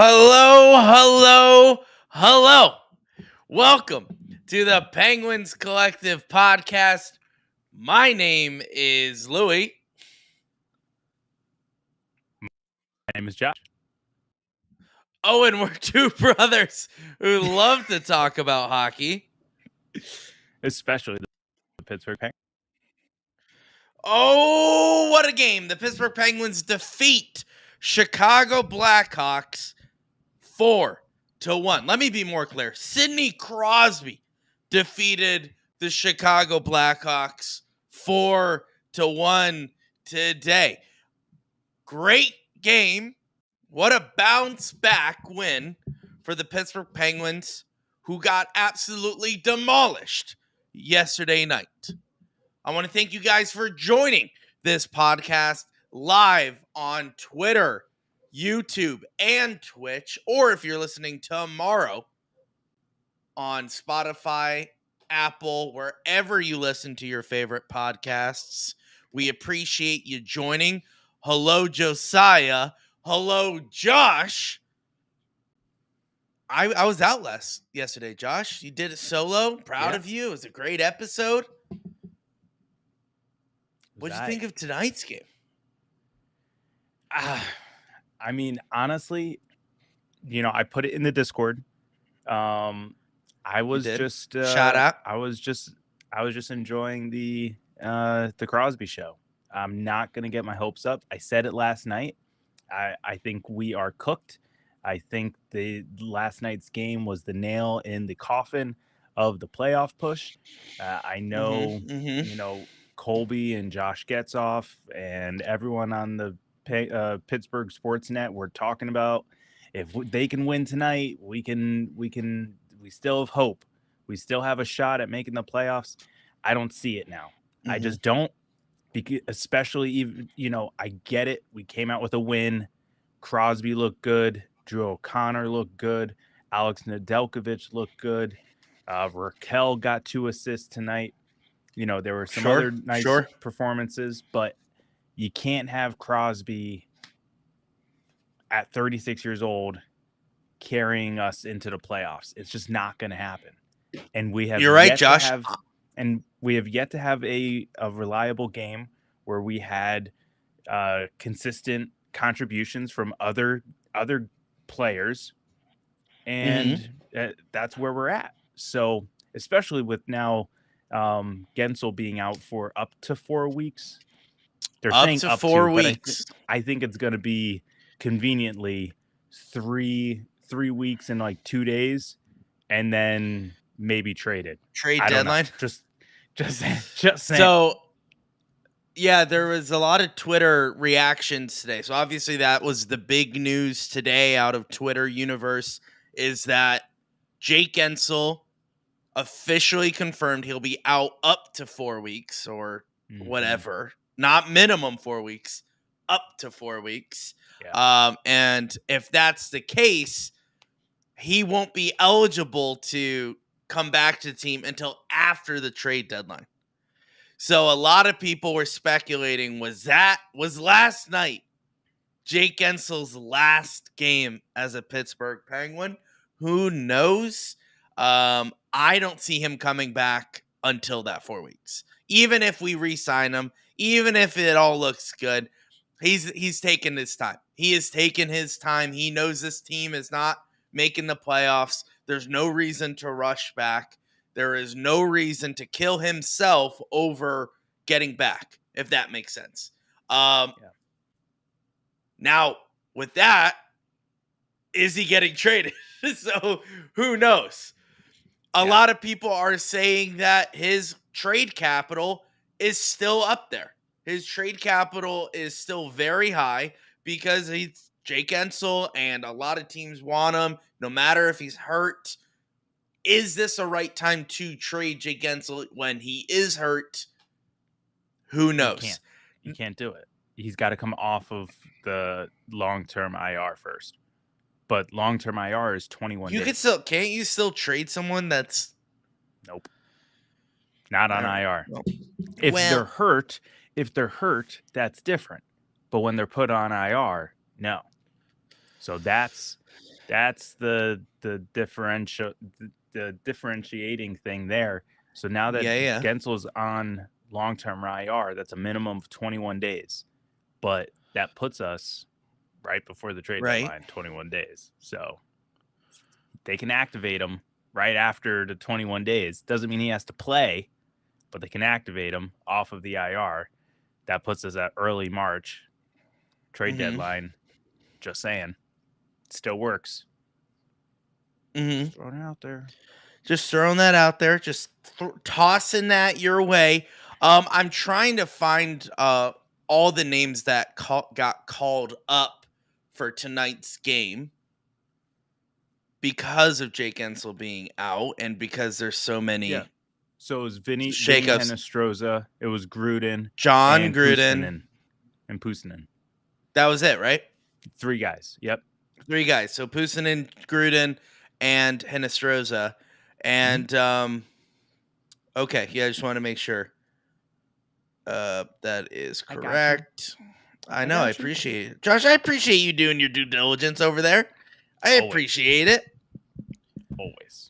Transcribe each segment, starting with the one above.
Hello, hello, hello. Welcome to the Penguins Collective podcast. My name is Louie. My name is Josh. Oh, and we're two brothers who love to talk about hockey. Especially the Pittsburgh Penguins. Oh, what a game. The Pittsburgh Penguins defeat Chicago Blackhawks 4-1. Let me be more clear. Sidney Crosby defeated the Chicago Blackhawks 4-1 today. Great game. What a bounce back win for the Pittsburgh Penguins, who got absolutely demolished yesterday night. I want to thank you guys for joining this podcast live on Twitter, YouTube, and Twitch, or if you're listening tomorrow on Spotify, Apple, wherever you listen to your favorite podcasts. We appreciate you joining. Hello, Josiah. Hello, Josh. I was out yesterday, Josh. You did it solo. Proud of you. It was a great episode. What'd you think of tonight's game? I mean, honestly, I put it in the Discord. I was just shout out. I was just enjoying the Crosby show. I'm not gonna get my hopes up. I said it last night. I think we are cooked. I think the last night's game was the nail in the coffin of the playoff push. I know, Colby and Josh Getzoff and everyone on the Pittsburgh Sportsnet were talking about if they can win tonight, we still have hope. We still have a shot at making the playoffs. I don't see it now. I just don't. Especially even, I get it. We came out with a win. Crosby looked good. Drew O'Connor looked good. Alex Nedeljkovic looked good. Raquel got 2 assists tonight. There were some other nice performances, but you can't have Crosby at 36 years old carrying us into the playoffs. It's just not going to happen. And we have Josh. We have yet to have a reliable game where we had consistent contributions from other players, and that's where we're at. So, especially with now Gensel being out for up to 4 weeks. They're saying up to 4 weeks. I think it's going to be conveniently 3 weeks and like 2 days, and then maybe traded. Trade deadline. Just saying. So, yeah, there was a lot of Twitter reactions today. So obviously that was the big news today out of Twitter universe, is that Jake Gensel officially confirmed he'll be out up to 4 weeks or whatever. Not minimum 4 weeks, up to 4 weeks. Yeah. And if that's the case, he won't be eligible to come back to the team until after the trade deadline. So a lot of people were speculating, was last night Jake Gensel's last game as a Pittsburgh Penguin? Who knows? I don't see him coming back until that 4 weeks. Even if we re-sign him, even if it all looks good, he's taken his time. He has taken his time. He knows this team is not making the playoffs. There's no reason to rush back. There is no reason to kill himself over getting back, if that makes sense. Now, with that, is he getting traded? So, who knows? A lot of people are saying that his trade capital is still up there. His trade capital is still very high because he's Jake Gensel and a lot of teams want him, no matter if he's hurt. Is this a right time to trade Jake Gensel when he is hurt? Who knows? You can't do it. He's got to come off of the long-term IR first. But long-term IR is 21 days. Can't you still trade someone that's... Nope. Not on IR. Well, If they're hurt, that's different. But when they're put on IR, no. So that's the differentiating thing there. So now that Yeah. Gensel's on long-term IR, that's a minimum of 21 days. But that puts us right before the trade Right. deadline, 21 days. So they can activate him right after the 21 days. Doesn't mean he has to play, but they can activate him off of the IR. That puts us at early March. Trade deadline. Just saying. Still works. Just throwing it out there. Just throwing that out there. Just tossing that your way. I'm trying to find all the names that got called up for tonight's game because of Jake Ensel being out and because there's so many. Yeah. So it was Vinny shakeups. Hinostroza. It was Gruden. John and Gruden. And Puustinen. That was it, right? 3 guys. Yep. 3 guys. So Puustinen, Gruden, and Hinostroza. And okay, yeah, I just want to make sure that is correct. I know, I appreciate it. Josh, I appreciate you doing your due diligence over there. I appreciate it. Always.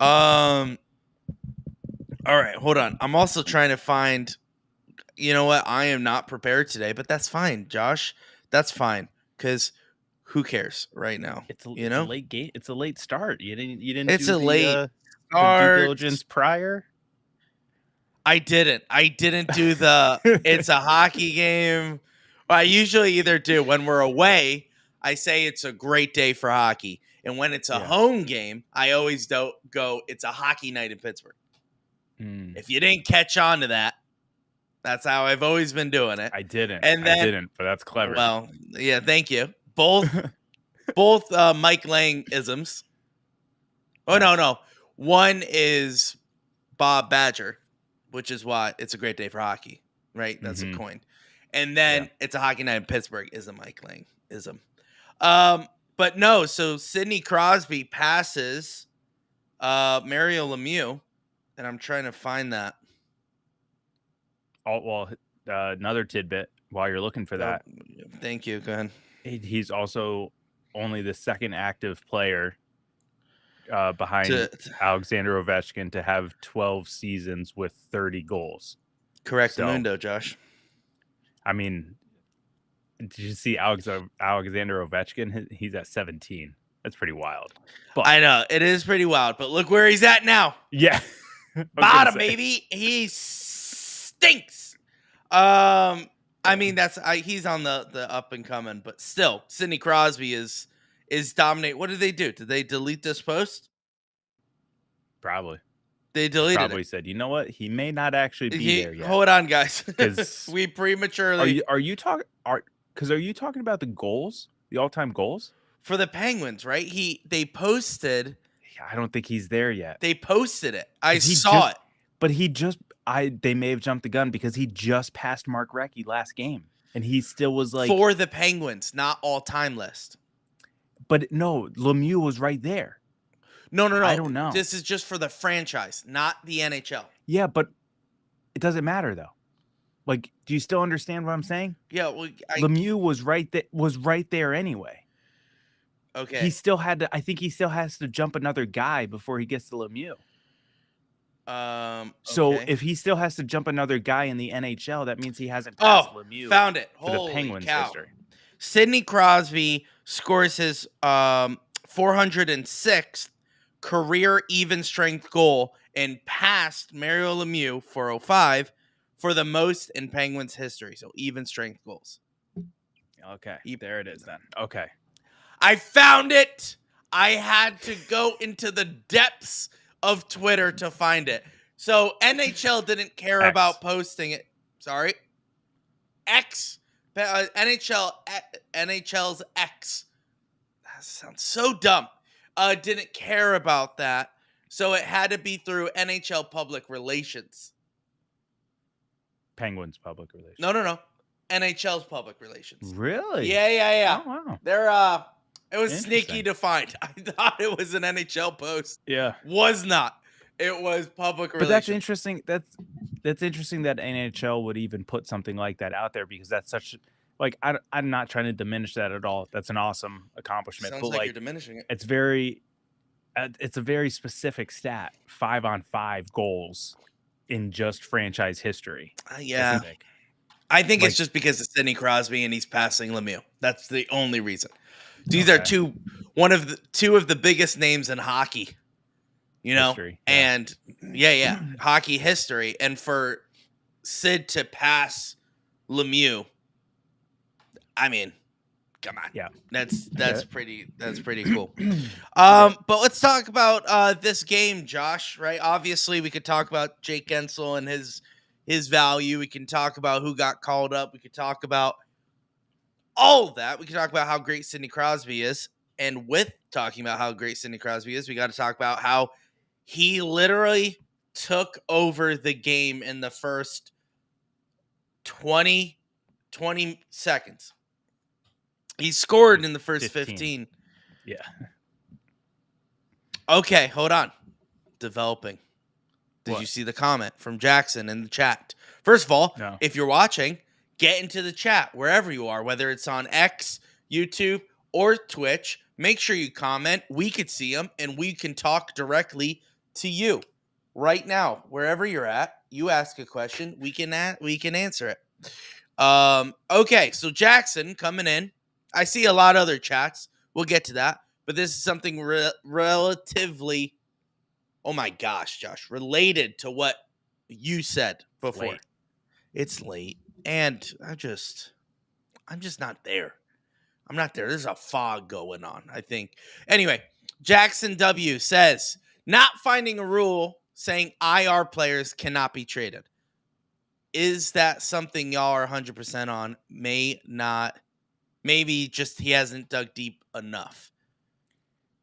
All right, hold on. I'm also trying to find, you know what? I am not prepared today, but that's fine, Josh. That's fine, because who cares right now? It's a late game. It's a late start. You didn't. It's do a late the start. Due diligence prior. I didn't do the. It's a hockey game. I usually either do when we're away. I say it's a great day for hockey, and when it's a home game, I always don't go. It's a hockey night in Pittsburgh. If you didn't catch on to that, that's how I've always been doing it. I didn't, but that's clever. Well, yeah, thank you. Both Mike Lang isms. Oh, nice. No. One is Bob Badger, which is why it's a great day for hockey, right? That's a coin. And then it's a hockey night in Pittsburgh is a Mike Lang ism. But no, so Sidney Crosby passes Mario Lemieux. And I'm trying to find that. Oh, well, another tidbit while you're looking for that. Thank you. Go ahead. He's also only the second active player behind Alexander Ovechkin to have 12 seasons with 30 goals. Correct, Mundo, Josh. I mean, did you see Alexander Ovechkin? He's at 17. That's pretty wild. But I know. It is pretty wild. But look where he's at now. Yeah. Bottom, baby. He stinks. I mean, he's on the up and coming, but still, Sidney Crosby is dominate. What did they do? Did they delete this post? Probably. They deleted probably it. Said, you know what? He may not actually be there yet. Hold on, guys. Because we prematurely. Are you talking about the goals, the all-time goals for the Penguins? Right? They posted. I don't think he's there yet. They posted it. I saw it. But they may have jumped the gun because he just passed Mark Recchi last game. And he still was like... For the Penguins, not all-time list. But no, Lemieux was right there. No. I don't know. This is just for the franchise, not the NHL. Yeah, but it doesn't matter, though. Like, do you still understand what I'm saying? Yeah, well... Lemieux was right there anyway. Okay. He still had to. I think he still has to jump another guy before he gets to Lemieux. So if he still has to jump another guy in the NHL, that means he hasn't passed Lemieux. Found it. For the Penguins history. Sidney Crosby scores his 406th career even strength goal and passed Mario Lemieux 405 for the most in Penguins history. So even strength goals. Okay, there it is then. Okay. I found it. I had to go into the depths of Twitter to find it. So NHL didn't care about posting it. Sorry. NHL's X. That sounds so dumb. Didn't care about that. So it had to be through NHL public relations. Penguins public relations. No. NHL's public relations. Really? Yeah. Oh, wow. They're it was sneaky to find. I thought it was an NHL post. Yeah. Was not. It was public relations. But that's interesting. That's interesting that NHL would even put something like that out there because that's like I'm not trying to diminish that at all. That's an awesome accomplishment. Sounds But like you're like diminishing it. it's a very specific stat. 5-on-5 goals in just franchise history. That's Yeah. sick. I think it's Like just because of Sidney Crosby and he's passing Lemieux. That's the only reason. These are okay. two of the biggest names in hockey, History. Yeah. and hockey history. And for Sid to pass Lemieux, I mean, come on. Yeah. That's pretty cool. Yeah. But let's talk about this game, Josh, right? Obviously, we could talk about Jake Gensel and his value. We can talk about who got called up. We could talk about all of that. We can talk about how great Sidney Crosby is. And with talking about how great Sidney Crosby is, we got to talk about how he literally took over the game in the first 20 seconds. He scored in the first 15. Yeah. Okay, hold on. Developing. Did What? you see the comment from Jackson in the chat? First of all, No. if you're watching, get into the chat wherever you are, whether it's on X, YouTube, or Twitch. Make sure you comment. We could see them, and we can talk directly to you right now. Wherever you're at, you ask a question, we can answer it. Okay, so Jackson coming in. I see a lot of other chats. We'll get to that, but this is something relatively. Oh my gosh, Josh, related to what you said before. It's late, and I'm just not there. I'm not there. There's a fog going on, I think. Anyway, Jackson W says, not finding a rule saying IR players cannot be traded. Is that something y'all are 100% on? Maybe just he hasn't dug deep enough.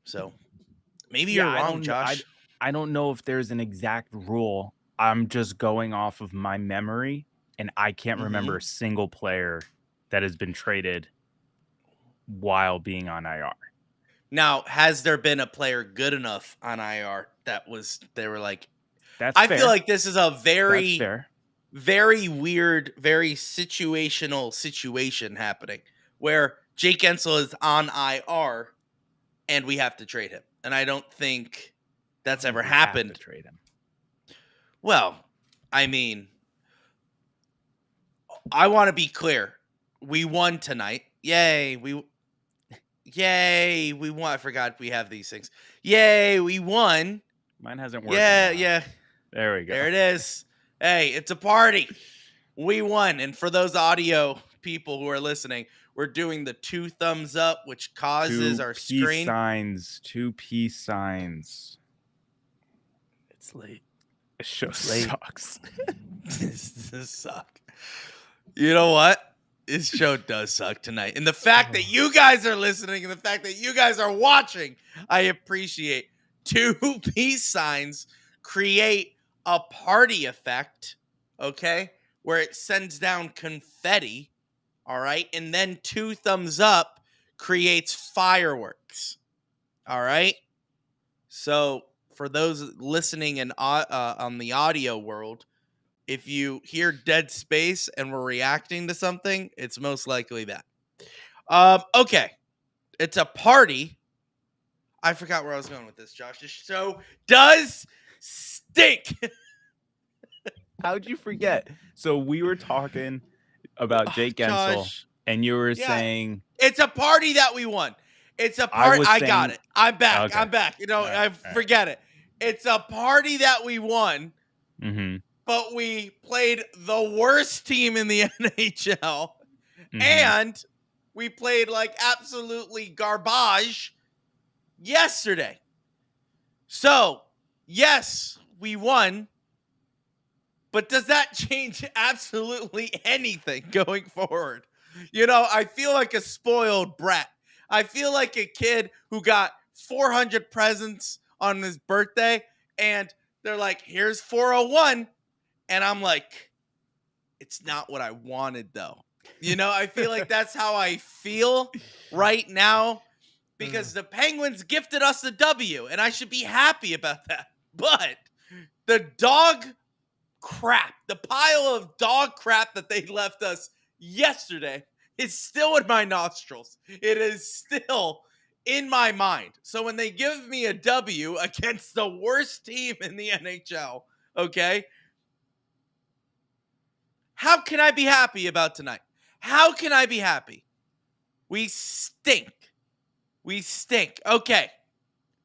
So maybe you're wrong, Josh. I don't know if there's an exact rule. I'm just going off of my memory, and I can't remember a single player that has been traded while being on IR. Now, has there been a player good enough on IR they were like, that's I fair. feel like this is a That's very, fair. very weird, very situational situation happening where Jake Gensel is on IR and we have to trade him. And I don't think that's ever happened. To trade him. Well, I mean, I want to be clear. We won tonight. Yay. We won. I forgot we have these things. Yay, we won. Mine hasn't worked. Yeah. There we go. There it is. Hey, it's a party. We won. And for those audio people who are listening, we're doing the 2 thumbs up, which causes our screen. Two peace signs. It's late. This show sucks. This sucks. You know what? This show does suck tonight. And the fact that you guys are listening and the fact that you guys are watching, I appreciate. 2 peace signs create a party effect, okay? Where it sends down confetti, all right? And then 2 thumbs up creates fireworks, all right? So for those listening in on the audio world, if you hear dead space and we're reacting to something, it's most likely that. Okay. It's a party. I forgot where I was going with this, Josh. This show does stink. How'd you forget? So we were talking about Jake Gensel, Josh. And you were saying it's a party that we won. It's a party. I got it. I'm back. Okay. I'm back. Forget it. It's a party that we won. Mm-hmm. But we played the worst team in the NHL, and we played like absolutely garbage yesterday. So, yes, we won, but does that change absolutely anything going forward? I feel like a spoiled brat. I feel like a kid who got 400 presents on his birthday, and they're like, here's 401. And I'm like, it's not what I wanted, though. I feel like that's how I feel right now because the Penguins gifted us a W, and I should be happy about that. But the dog crap, the pile of dog crap that they left us yesterday It's still in my nostrils. It is still in my mind. So when they give me a W against the worst team in the NHL, okay, how can I be happy about tonight? How can I be happy? We stink. We stink. Okay.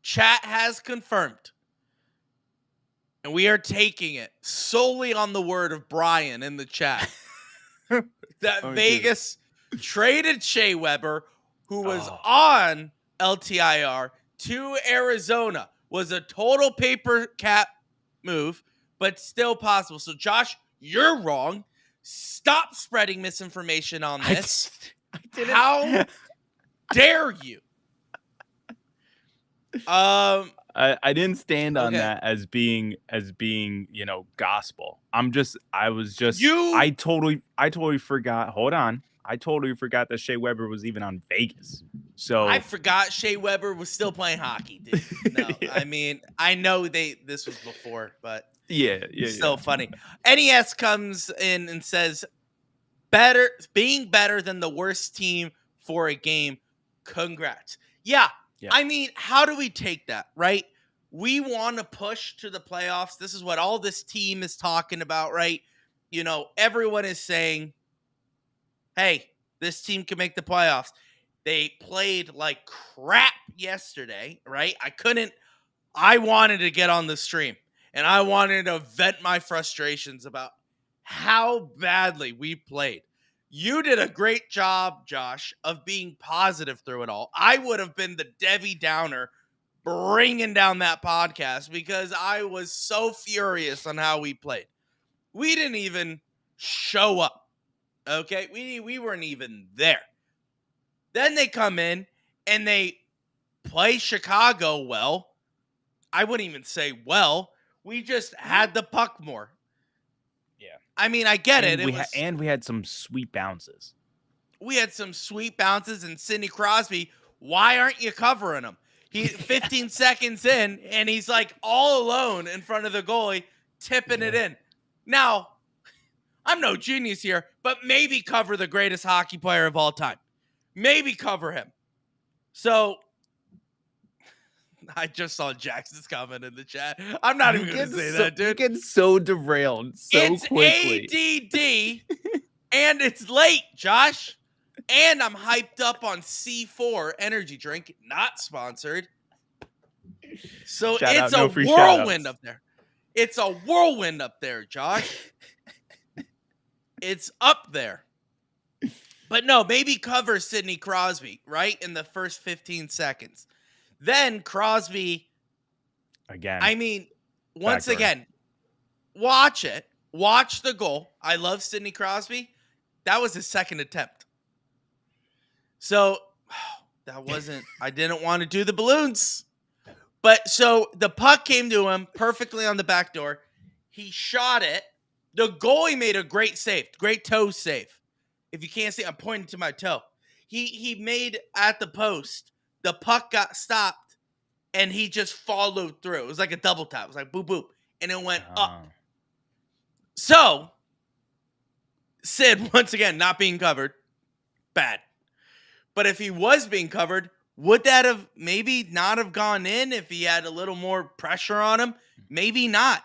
Chat has confirmed. And we are taking it solely on the word of Brian in the chat. That Vegas traded Shea Weber, who was on LTIR, to Arizona. Was a total paper cap move, but still possible. So, Josh, you're wrong. Stop spreading misinformation on this. I didn't. How dare you? I didn't stand on Okay. that as being gospel. You- I totally forgot. Hold on. I totally forgot that Shea Weber was even on Vegas. So I forgot Shea Weber was still playing hockey, dude. No, Yeah. I mean, I know this was before, but yeah. still funny. NES comes in and says, being better than the worst team for a game. Congrats. Yeah. I mean, how do we take that, right? We want to push to the playoffs. This is what all this team is talking about, right? You know, everyone is saying, hey, this team can make the playoffs. They played like crap yesterday, right? I wanted to get on the stream and I wanted to vent my frustrations about how badly we played. You did a great job, Josh, of being positive through it all. I would have been the Debbie Downer bringing down that podcast because I was so furious on how we played. We didn't even show up. Okay? We weren't even there. Then they come in and they play Chicago well. I wouldn't even say well. We just had the puck more. Yeah. I mean, I get and it. We had some sweet bounces. We had some sweet bounces, and Sidney Crosby, why aren't you covering him? He's 15 seconds in, and he's like all alone in front of the goalie, tipping it in. Now, I'm no genius here, but maybe cover the greatest hockey player of all time. Maybe cover him. So, I just saw Jackson's comment in the chat. I'm not even going to say that, dude. You get so derailed quickly. It's ADD, and it's late, Josh. And I'm hyped up on C4 energy drink, not sponsored. So it's a whirlwind up there. It's a whirlwind up there, Josh. It's up there. But no, maybe cover Sidney Crosby, right? In the first 15 seconds. Then Crosby, again. I mean, once again, watch it. Watch the goal. I love Sidney Crosby. That was his second attempt. So that wasn't, I didn't want to do the balloons. But so the puck came to him perfectly on the back door. He shot it. The goalie made a great save, great toe save. If you can't see, I'm pointing to my toe. He made at the post. The puck got stopped, and he just followed through. It was like a double tap. It was like boop, boop, and it went up. So, Sid, once again, not being covered, bad. But if he was being covered, would that have maybe not have gone in if he had a little more pressure on him? Maybe not.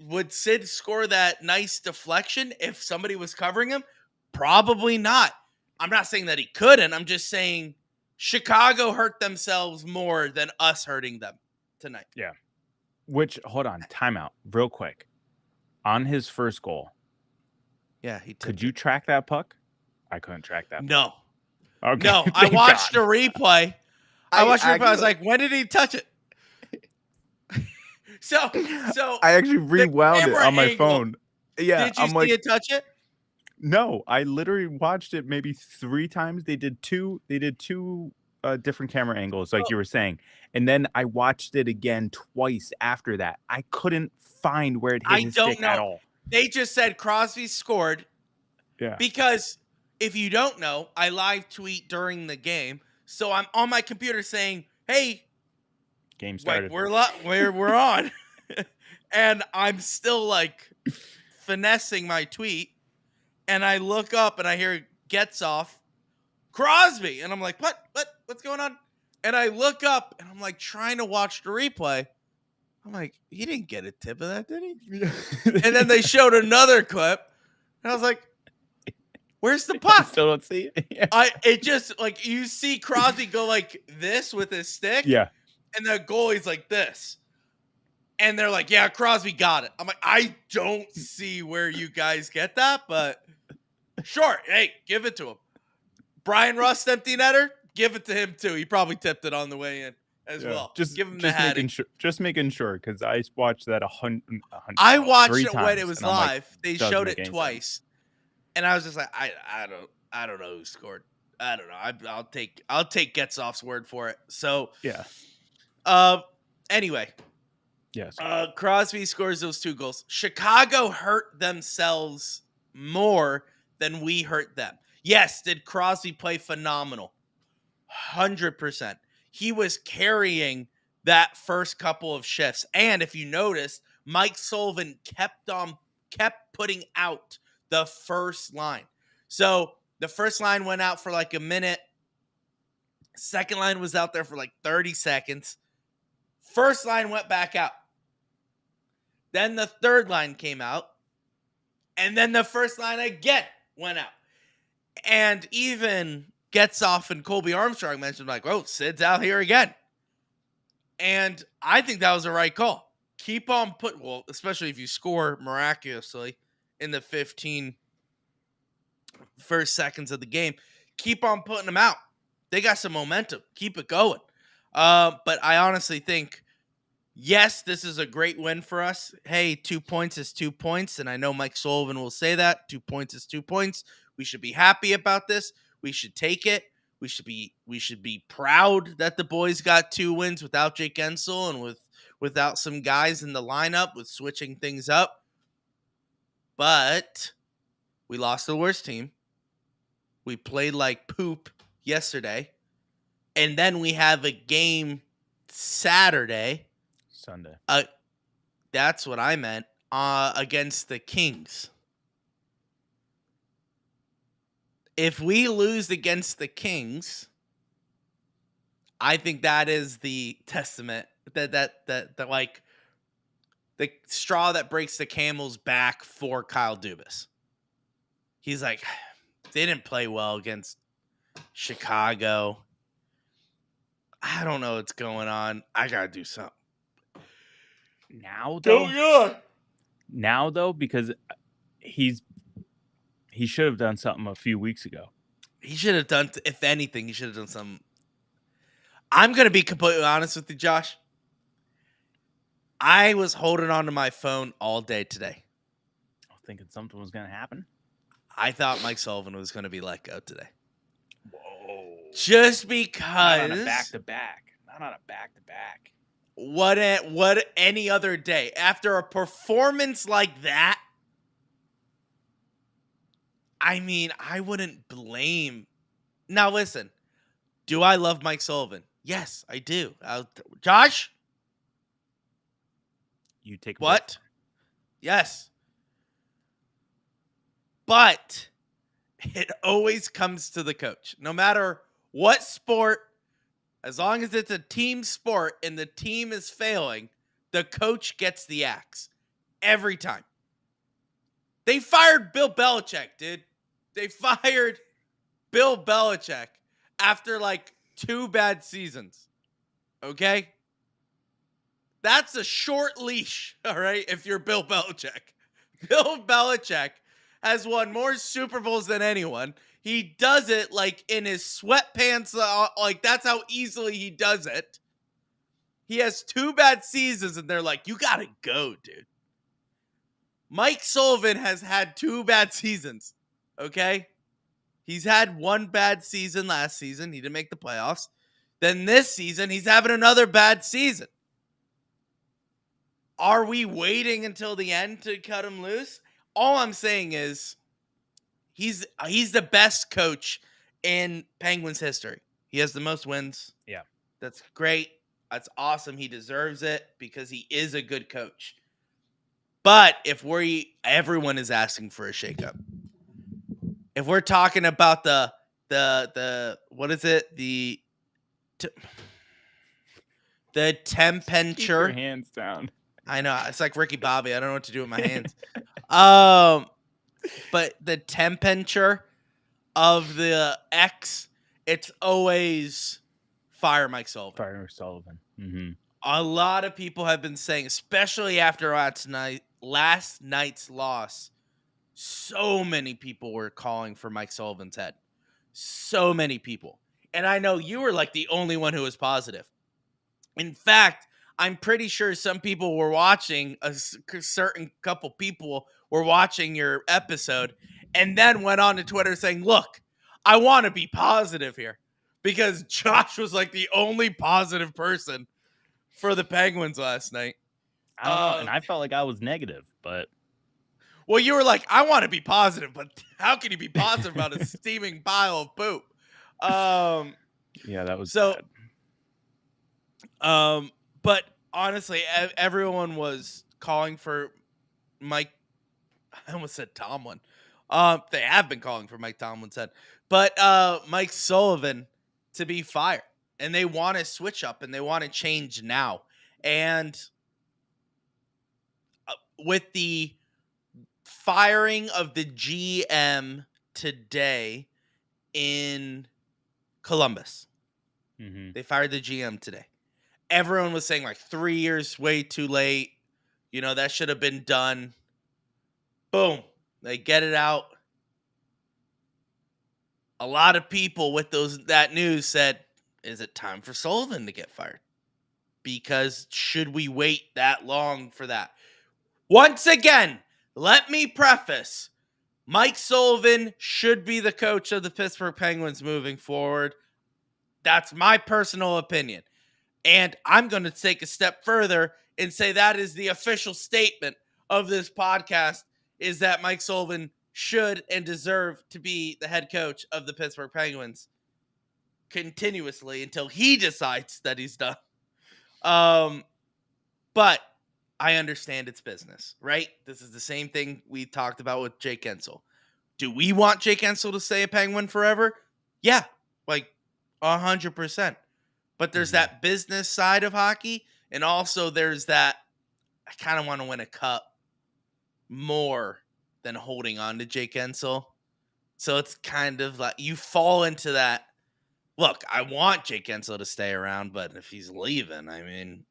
Would Sid score that nice deflection if somebody was covering him? Probably not. I'm not saying that he couldn't. I'm just saying Chicago hurt themselves more than us hurting them tonight. Yeah. Which, hold on, timeout, real quick. On his first goal. Yeah, could you track that puck? I couldn't track that puck. No. Okay. No, I watched a replay. I was like, when did he touch it? So I actually rewound it on my phone. Yeah. Did you see it touch it? No, I literally watched it maybe 3 times. They did two different camera angles, like you were saying. And then I watched it again twice after that. I couldn't find where it hit his stick at all. They just said Crosby scored. Yeah. Because if you don't know, I live tweet during the game. So I'm on my computer saying, hey, game started. We're on. And I'm still like finessing my tweet. And I look up and I hear gets off, Crosby. And I'm like, what's going on? And I look up and I'm like trying to watch the replay. I'm like, he didn't get a tip of that, did he? And then they showed another clip. And I was like, where's the puck? I still don't see it. Yeah. It just like you see Crosby go like this with his stick. Yeah. And the goalie's like this. And they're like, yeah, Crosby got it. I'm like, I don't see where you guys get that, but sure. Hey, give it to him. Brian Rust, empty netter, give it to him too. He probably tipped it on the way in as well. Just give him just the making sure, because I watched that 3 watched it when it was live. They showed it twice, and I was just like, I don't know who scored. I don't know. I'll take Getzoff's word for it. So yeah. Anyway. Yes. Crosby scores those 2 goals. Chicago hurt themselves more than we hurt them. Yes, did Crosby play phenomenal? 100%. He was carrying that first couple of shifts. And if you noticed, Mike Sullivan kept putting out the first line. So the first line went out for like a minute. Second line was out there for like 30 seconds. First line went back out. Then the third line came out. And then the first line again went out. And even Getzoff and Colby Armstrong mentioned, like, oh, Sid's out here again. And I think that was the right call. Keep on especially if you score miraculously in the 15 first seconds of the game, keep on putting them out. They got some momentum. Keep it going. But I honestly think, yes, this is a great win for us. Hey, 2 points is 2 points. And I know Mike Sullivan will say that. 2 points is 2 points. We should be happy about this. We should take it. We should be proud that the boys got 2 wins without Jake Ensel and without some guys in the lineup with switching things up. But we lost to the worst team. We played like poop yesterday. And then we have a game Sunday. That's what I meant. Against the Kings. If we lose against the Kings, I think that is the testament that like the straw that breaks the camel's back for Kyle Dubas. He's like, they didn't play well against Chicago. I don't know what's going on. I gotta do something. Now though, because he should have done something a few weeks ago. He should have done, if anything, he should have done something. I'm going to be completely honest with you, Josh. I was holding on to my phone all day today. Thinking something was going to happen? I thought Mike Sullivan was going to be let go today. Whoa. Just because. Not on a back-to-back. Not on a back-to-back. What any other day? After a performance like that, I mean, I wouldn't blame. Now, listen. Do I love Mike Sullivan? Yes, I do. Josh? You take what? Yes. But it always comes to the coach. No matter what sport, as long as it's a team sport and the team is failing, the coach gets the axe. Every time. They fired Bill Belichick, dude. They fired Bill Belichick after like 2 bad seasons. Okay? That's a short leash, all right, if you're Bill Belichick. Bill Belichick has won more Super Bowls than anyone. He does it like in his sweatpants. Like that's how easily he does it. He has 2 bad seasons and they're like, you got to go, dude. Mike Sullivan has had 2 bad seasons. Okay? He's had 1 bad season last season. He didn't make the playoffs. Then this season, he's having another bad season. Are we waiting until the end to cut him loose? All I'm saying is he's the best coach in Penguins history. He has the most wins. Yeah. That's great. That's awesome. He deserves it because he is a good coach. But if everyone is asking for a shakeup. if we're talking about the what is it? The Keep your temperature. hands down. I know it's like Ricky Bobby. I don't know what to do with my hands. But the temperature of the X, it's always fire Mike Sullivan. Fire Sullivan. Mm-hmm. A lot of people have been saying, especially after last night's loss, so many people were calling for Mike Sullivan's head. So many people. And I know you were like the only one who was positive. In fact, I'm pretty sure some people were watching, a certain couple people were watching your episode and then went on to Twitter saying, look, I want to be positive here, because Josh was like the only positive person for the Penguins last night. I don't know. And I felt like I was negative, but. Well, you were like, I want to be positive, but how can you be positive about a steaming pile of poop? Yeah, that was so bad. But honestly, everyone was calling for Mike. I almost said Tomlin. They have been calling for Mike Tomlin's head, but Mike Sullivan to be fired, and they want to switch up and they want to change now. And with the firing of the GM today in Columbus, they fired the GM today. Everyone was saying like 3 years way too late. You know, that should have been done. Boom. They get it out. A lot of people with that news said, is it time for Sullivan to get fired? Because should we wait that long for that? Once again, let me preface, Mike Sullivan should be the coach of the Pittsburgh Penguins moving forward. That's my personal opinion. And I'm going to take a step further and say that is the official statement of this podcast, is that Mike Sullivan should and deserve to be the head coach of the Pittsburgh Penguins continuously until he decides that he's done. But I understand it's business, right? This is the same thing we talked about with Jake Guentzel. Do we want Jake Guentzel to stay a Penguin forever? Yeah, like 100%. But there's that business side of hockey, and also there's that I kind of want to win a cup more than holding on to Jake Guentzel. So it's kind of like you fall into that. Look, I want Jake Guentzel to stay around, but if he's leaving, I mean,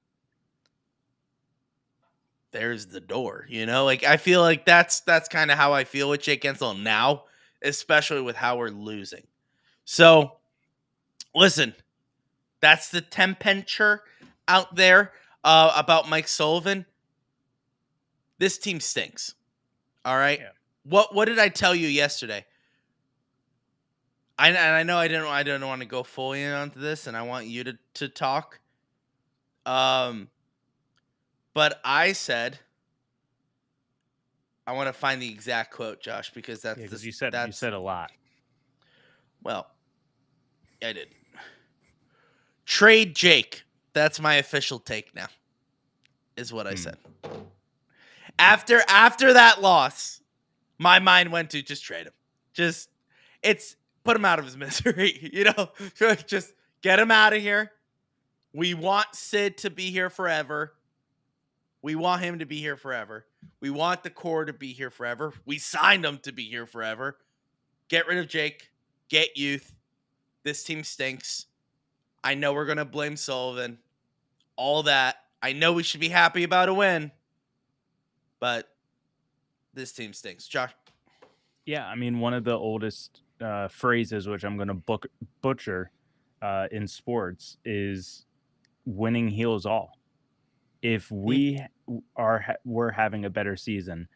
there's the door, you know? Like, I feel like that's kind of how I feel with Jake Guentzel now, especially with how we're losing. So, listen, that's the temperature out there about Mike Sullivan. This team stinks. All right. Yeah. What did I tell you yesterday? I know I didn't want to go fully in onto this, and I want you to talk. But I said I want to find the exact quote, Josh, because that's you said a lot. Well, I did. Trade Jake. That's my official take now, is what I said. After that loss, my mind went to just trade him. Put him out of his misery, you know? Just get him out of here. We want Sid to be here forever. We want him to be here forever. We want the core to be here forever. We signed him to be here forever. Get rid of Jake. Get youth. This team stinks. I know we're going to blame Sullivan. All that. I know we should be happy about a win. But this team stinks. Josh? Yeah, I mean, one of the oldest phrases, which I'm going to butcher in sports, is winning heals all. If we're having a better season,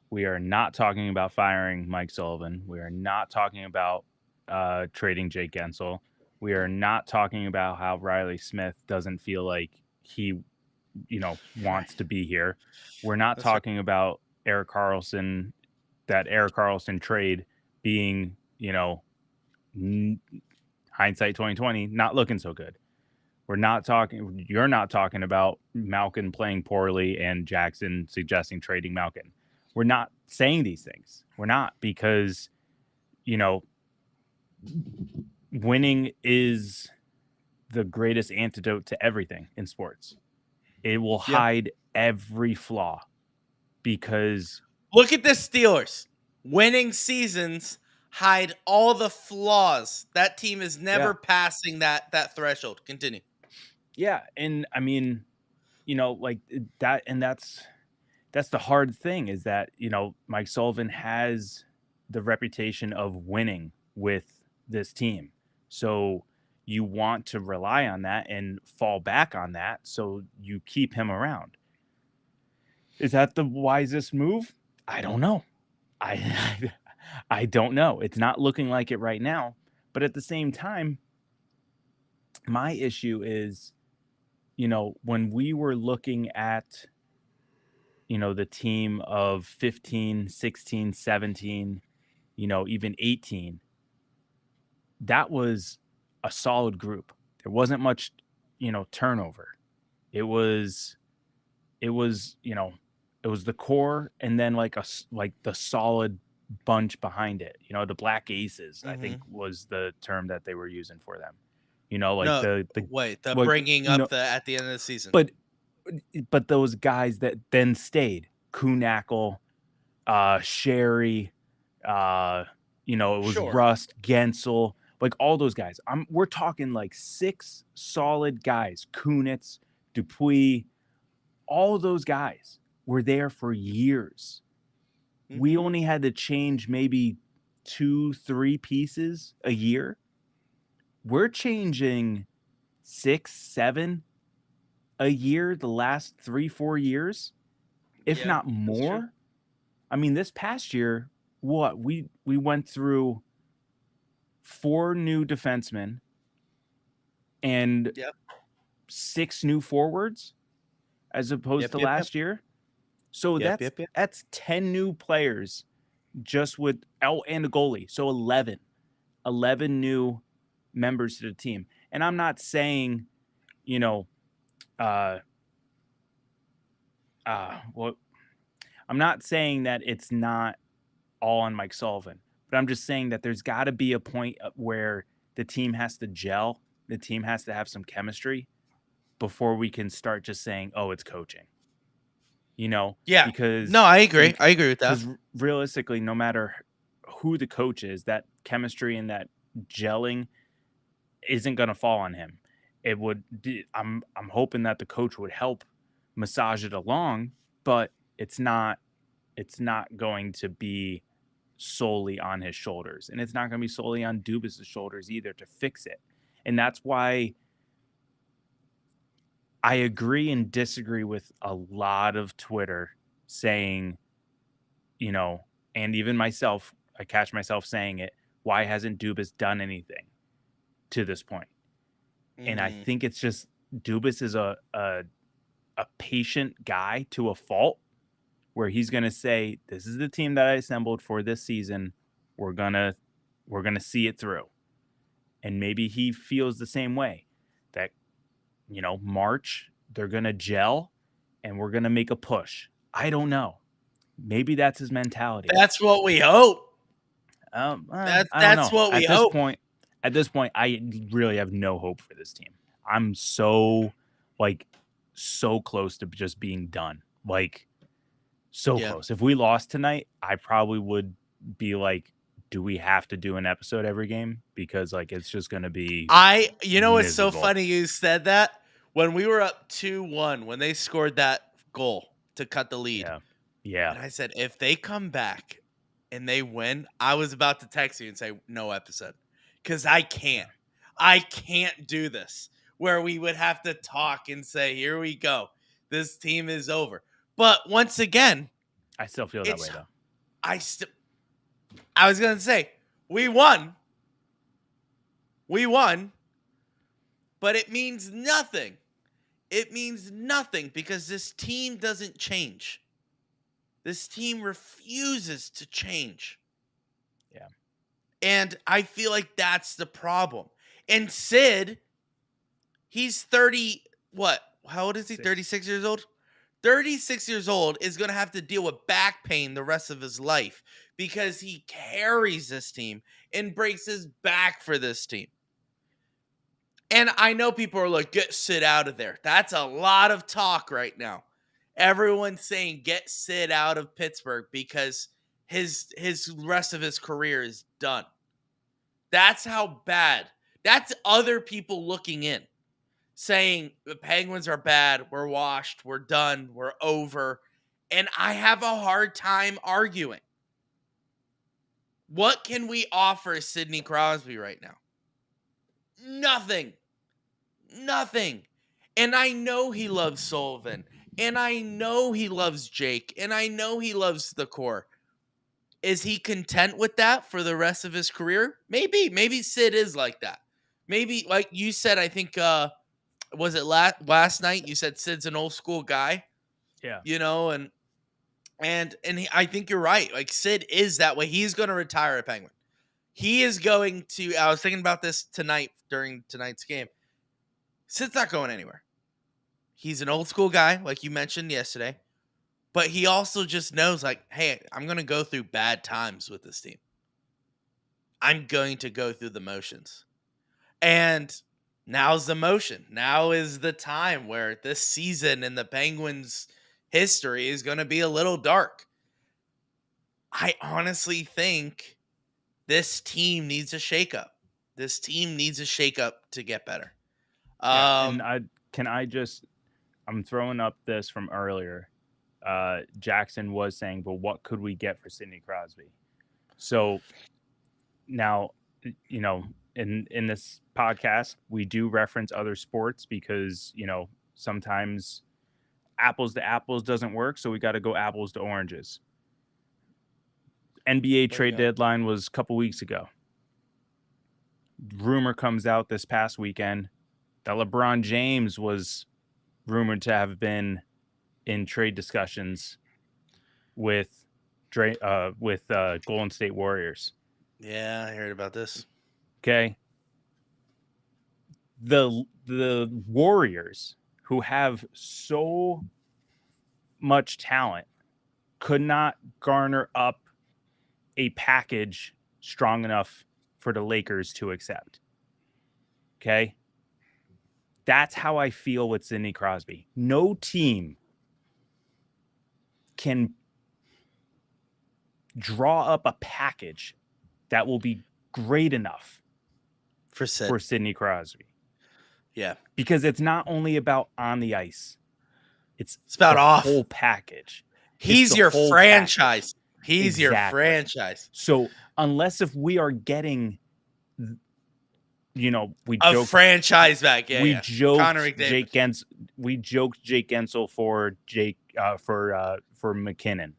we are not talking about firing Mike Sullivan. We are not talking about trading Jake Guentzel. We are not talking about how Riley Smith doesn't feel like he, wants to be here. We're not talking about Erik Karlsson, that Erik Karlsson trade being, hindsight 2020, not looking so good. You're not talking about Malkin playing poorly and Jackson suggesting trading Malkin. We're not saying these things. We're not, because you know, winning is the greatest antidote to everything in sports. It will Yeah. hide every flaw because Look at the Steelers. Winning seasons hide all the flaws. That team is yeah, never passing that threshold. Continue. yeah, and I mean, like that, and that's the hard thing is that, Mike Sullivan has the reputation of winning with this team. So you want to rely on that and fall back on that so you keep him around. Is that the wisest move? I don't know. I I don't know. It's not looking like it right now, but at the same time, my issue is, when we were looking at, the team of 15, 16, 17, even 18, that was a solid group. There wasn't much, turnover. It was it was, it was the core and then like the solid bunch behind it. The Black Aces, I think Mm-hmm. was the term that they were using for them. Like No, the wait. The like bringing up the at the end of the season. but those guys that then stayed, Kunackle, Sherry, it was Sure. Rust, Gensel, like all those guys. We're talking like 6 solid guys. Kunitz, Dupuis, all those guys were there for years. We Mm-hmm. only had to change maybe 2, 3 pieces a year. We're changing 6, 7 a year the last 3, 4 years, if Yeah, not that's true. more. I mean, this past year, what we went through 4 new defensemen and Yep. 6 new forwards as opposed Yep. to Yep. Yep. last year. So Yep. that's Yep. Yep. that's 10 new players just with and a goalie. So 11 new members to the team. And I'm not saying, you know, uh what I'm not saying that it's not all on Mike Sullivan, but I'm just saying that there's got to be a point where the team has to gel, the team has to have some chemistry before we can start just saying, "Oh, it's coaching." Yeah. No, Because I agree. I agree with that. realistically, no matter who the coach is, that chemistry and that gelling isn't going to fall on him. It would. I'm hoping that the coach would help massage it along, but it's not. It's not going to be solely on his shoulders, and it's not going to be solely on Dubas's shoulders either to fix it. And that's why I agree and disagree with a lot of Twitter saying, and even myself, I catch myself saying it. Why hasn't Dubas done anything to this point? And I Mm-hmm. think it's just Dubas is a patient guy to a fault, where he's going to say, "This is the team that I assembled for this season. We're gonna see it through." And maybe he feels the same way that March they're gonna gel and we're gonna make a push. I don't know. Maybe that's his mentality. That's what we hope. I don't That's know. what we hope. At this point, I really have no hope for this team. I'm so like so close to just being done. Like so Yeah. close. If we lost tonight, I probably would be like, do we have to do an episode every game? Because like it's just gonna be You know what's so miserable. funny you said that? When we were up 2-1, when they scored that goal to cut the lead, Yeah. Yeah. and I said, if they come back and they win, I was about to text you and say, no episode. Because I can't. Yeah. I can't do this where we would have to talk and say, here we go. This team is over. But once again, I still feel that way it's though. I was gonna say, we won. We won, but it means nothing. It means nothing because this team doesn't change. This team refuses to change. Yeah. And I feel like that's the problem. And Sid, he's 30, what? How old is he? 6. 36 years old? 36 years old, is going to have to deal with back pain the rest of his life because he carries this team and breaks his back for this team. And I know people are like, get Sid out of there. That's a lot of talk right now. Everyone's saying get Sid out of Pittsburgh because his rest of his career is done. That's how bad. That's other people looking in, saying the Penguins are bad, we're washed, we're done, we're over. And I have a hard time arguing. What can we offer Sidney Crosby right now? Nothing. Nothing. And I know he loves Sullivan. And I know he loves Jake. And I know he loves the core. Is he content with that for the rest of his career? Maybe. Maybe Sid is like that. Maybe, like you said, I think, was it last night? You said Sid's an old school guy. Yeah. You know, and I think you're right. Like, Sid is that way. He's going to retire a Penguin. He is going to, I was thinking about this tonight during tonight's game. Sid's not going anywhere. He's an old school guy, like you mentioned yesterday, but he also just knows, like, hey, I'm going to go through bad times with this team. I'm going to go through the motions. And now's the motion. Now is the time where this season in the Penguins' history is going to be a little dark. I honestly think this team needs a shakeup. This team needs a shakeup to get better. And I'm throwing up this from earlier. Jackson was saying, but what could we get for Sidney Crosby? So now, you know, in this podcast, we do reference other sports because, you know, sometimes apples to apples doesn't work. So we got to go apples to oranges. NBA trade deadline was a couple weeks ago. Rumor comes out this past weekend that LeBron James was rumored to have been in trade discussions with Golden State Warriors. Yeah, I heard about this. Okay. The Warriors, who have so much talent, could not garner up a package strong enough for the Lakers to accept. Okay. That's how I feel with Sidney Crosby. No team can draw up a package that will be great enough for Sidney Crosby. Yeah. Because it's not only about on the ice. It's about the off. whole package. He's your franchise. He's your franchise. So unless if we are getting, you know, we joked franchise back. Yeah, we joked Jake Gensel for McKinnon.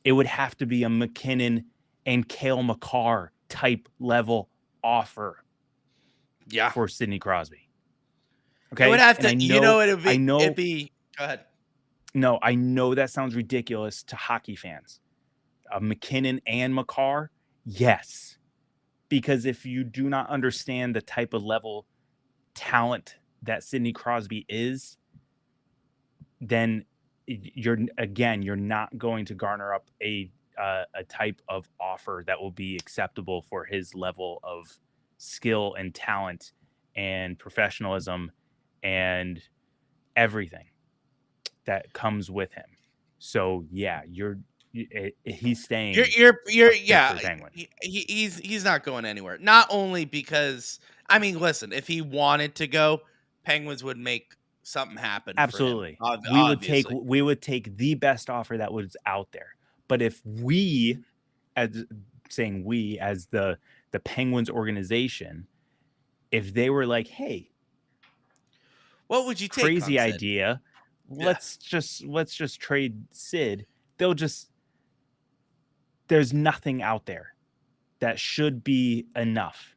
It would have to be a McKinnon and Cale Makar type level offer. Yeah, for Sidney Crosby. Okay, it would have to. It'd be. Go ahead. No, I know that sounds ridiculous to hockey fans. McKinnon and Makar, yes. Because if you do not understand the type of level talent that Sidney Crosby is, then you're not going to garner up a type of offer that will be acceptable for his level of skill and talent and professionalism and everything that comes with him. So yeah, he's staying. He's not going anywhere. Not only because, I mean, listen, if he wanted to go, Penguins would make something happen. Absolutely. For him, we would take the best offer that was out there. But if we, as the Penguins organization, if they were like, hey, what would you take? Crazy idea. Yeah. Let's just trade Sid. There's nothing out there that should be enough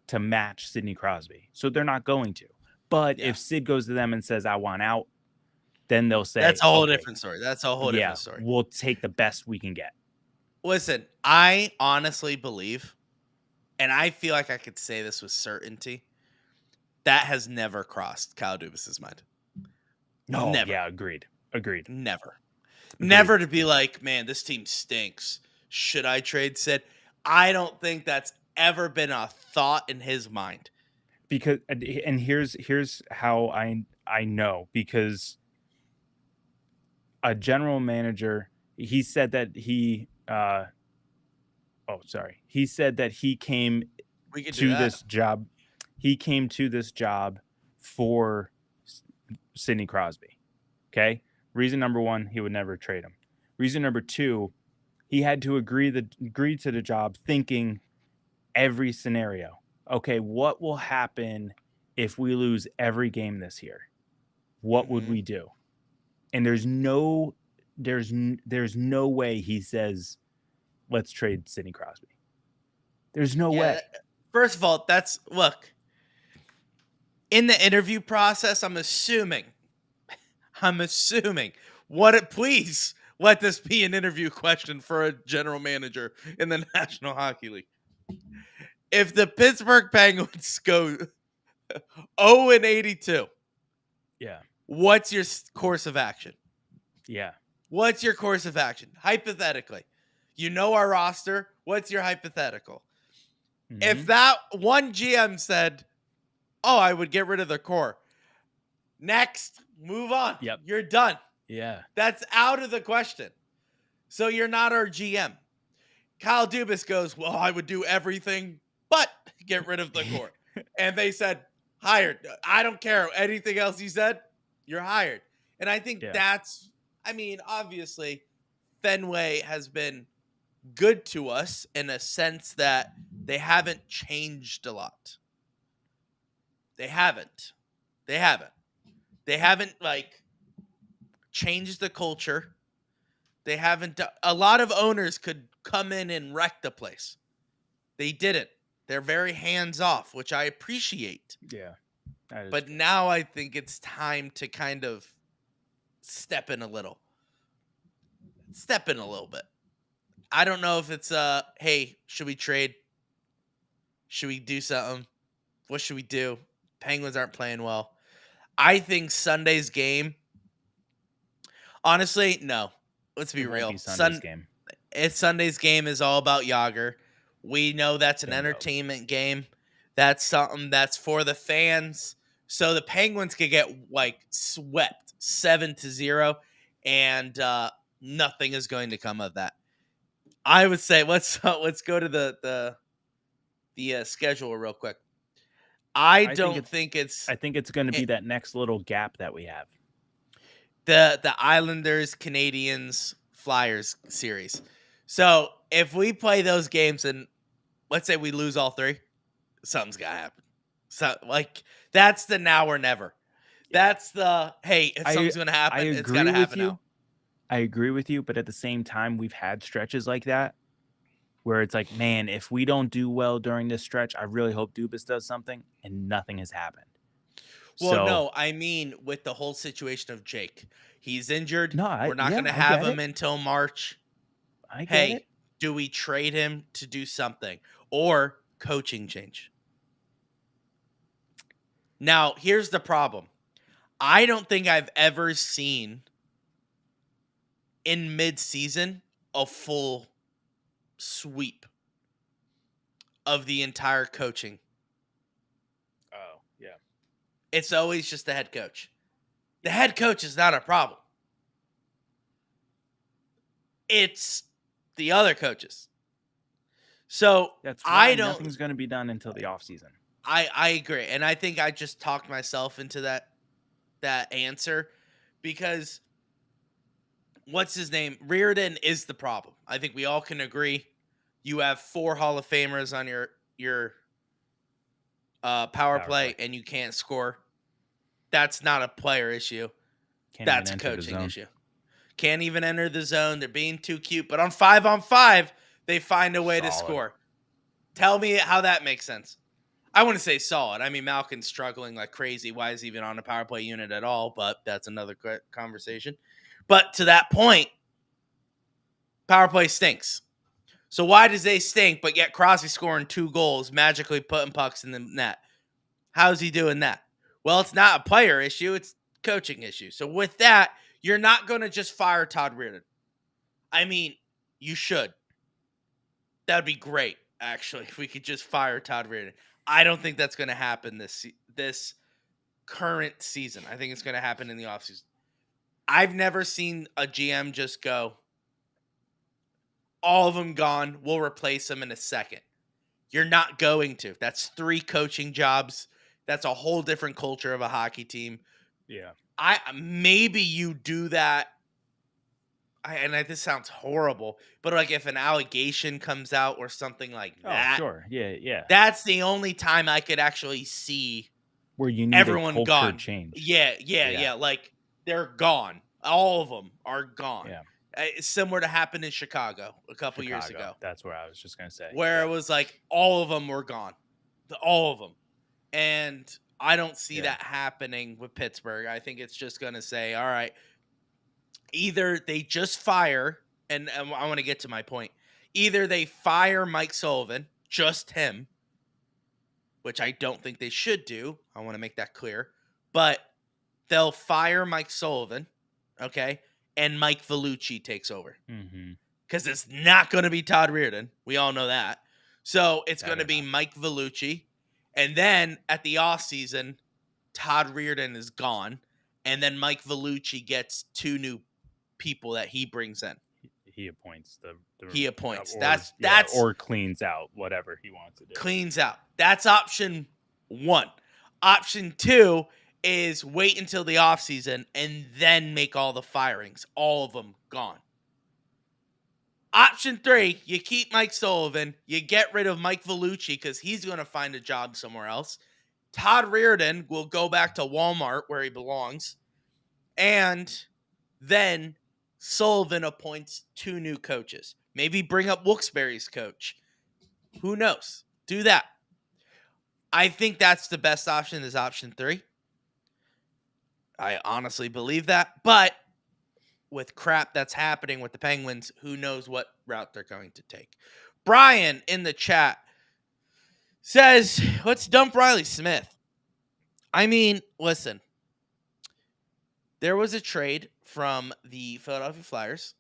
to match Sidney Crosby. So they're not going to. But if Sid goes to them and says, I want out, then they'll say, that's a whole different story. That's a whole different story. We'll take the best we can get. Listen, I honestly believe, and I feel like I could say this with certainty, that has never crossed Kyle Dubas's mind. No, never. Yeah, agreed. Agreed. Never. Agreed. Never to be like, man, this team stinks. Should I trade Sid? I don't think that's ever been a thought in his mind. Because and here's how I know, because a general manager, he said that he he said that he came We could do to that. this job. He came to this job for Sidney Crosby. Okay. Reason number one, he would never trade him. Reason number two, he had to agree to the job thinking every scenario. Okay, what will happen if we lose every game this year? What would we do? And there's no way he says, let's trade Sidney Crosby. There's no way. First of all, look, in the interview process, I'm assuming, please let this be an interview question for a general manager in the National Hockey League. If the Pittsburgh Penguins go 0-82, yeah, what's your course of action? Yeah. What's your course of action? Hypothetically, you know our roster. What's your hypothetical? Mm-hmm. If that one GM said, oh, I would get rid of the core. Next, move on. Yep. You're done. Yeah. That's out of the question. So you're not our GM. Kyle Dubas goes, well, I would do everything but get rid of the core. And they said, hired. I don't care. Anything else you said, you're hired. And I think that's, I mean, obviously, Fenway has been good to us in a sense that they haven't changed a lot. They haven't like changed the culture. They haven't. A lot of owners could come in and wreck the place. They didn't. They're very hands off, which I appreciate. Yeah. But now I think it's time to kind of step in a little bit. I don't know if it's hey, should we trade? Should we do something? What should we do? Penguins aren't playing well. I think Sunday's game, honestly, no. Let's be real. Sunday's game is all about Jágr. We know that's an entertainment game. That's something that's for the fans. So the Penguins could get like swept 7-0, and nothing is going to come of that. I would say let's go to the schedule real quick. I think it's going to be that next little gap that we have. The Islanders, Canadiens, Flyers series. So if we play those games and let's say we lose all three, something's got to happen. So like that's the now or never. Yeah. That's the, hey, if something's going to happen, it's got to happen now. I agree with you, but at the same time, we've had stretches like that where it's like, man, if we don't do well during this stretch, I really hope Dubas does something, and nothing has happened. Well, no, I mean with the whole situation of Jake. He's injured. We're not going to have him until March. Do we trade him to do something? Or coaching change? Now, here's the problem. I don't think I've ever seen in mid-season a full sweep of the entire coaching. Oh, yeah. It's always just the head coach. The head coach is not a problem. It's the other coaches. So that's why nothing's going to be done until the offseason. I agree. And I think I just talked myself into that answer because what's his name? Reardon is the problem. I think we all can agree. You have 4 Hall of Famers on your power play and you can't score. That's not a player issue. That's a coaching issue. Can't even enter the zone. They're being too cute. But on 5-on-5, they find a way to score. Tell me how that makes sense. I wouldn't say solid. I mean, Malkin's struggling like crazy. Why is he even on a power play unit at all? But that's another conversation. But to that point, power play stinks. So why does they stink, but yet Crosby scoring 2 goals, magically putting pucks in the net? How's he doing that? Well, it's not a player issue. It's a coaching issue. So with that, You're not going to just fire Todd Reirden. I mean, you should. That would be great, actually, if we could just fire Todd Reirden. I don't think that's going to happen this current season. I think it's going to happen in the offseason. I've never seen a GM just go, all of them gone, we'll replace them in a second. You're not going to. That's 3 coaching jobs. That's a whole different culture of a hockey team. Yeah. Maybe you do that. This sounds horrible, but like if an allegation comes out or something like that. Oh, sure. Yeah. That's the only time I could actually see where you need everyone a culture gone. change. Yeah. Like they're gone. All of them are gone. Yeah. It's similar to happened in Chicago a couple years ago. That's where I was just going to say. Where it was like all of them were gone. All of them. And I don't see that happening with Pittsburgh. I think it's just going to say, all right, either they just fire, and I want to get to my point. Either they fire Mike Sullivan, just him, which I don't think they should do. I want to make that clear. But they'll fire Mike Sullivan, okay, and Mike Vellucci takes over. Because it's not going to be Todd Reirden. We all know that. So it's going to be Mike Vellucci. And then at the offseason, Todd Reirden is gone. And then Mike Vellucci gets 2 new people that he brings in. He appoints he appoints. Or cleans out whatever he wants to do. Cleans out. That's option 1. Option 2 is wait until the offseason and then make all the firings. All of them gone. Option 3, you keep Mike Sullivan. You get rid of Mike Vellucci because he's going to find a job somewhere else. Todd Reirden will go back to Walmart where he belongs. And then Sullivan appoints 2 new coaches. Maybe bring up Wilkes-Barre's coach. Who knows? Do that. I think that's the best option is option 3. I honestly believe that. But with crap that's happening with the Penguins, who knows what route they're going to take. Brian in the chat says, let's dump Riley Smith. I mean, listen. There was a trade from the Philadelphia Flyers.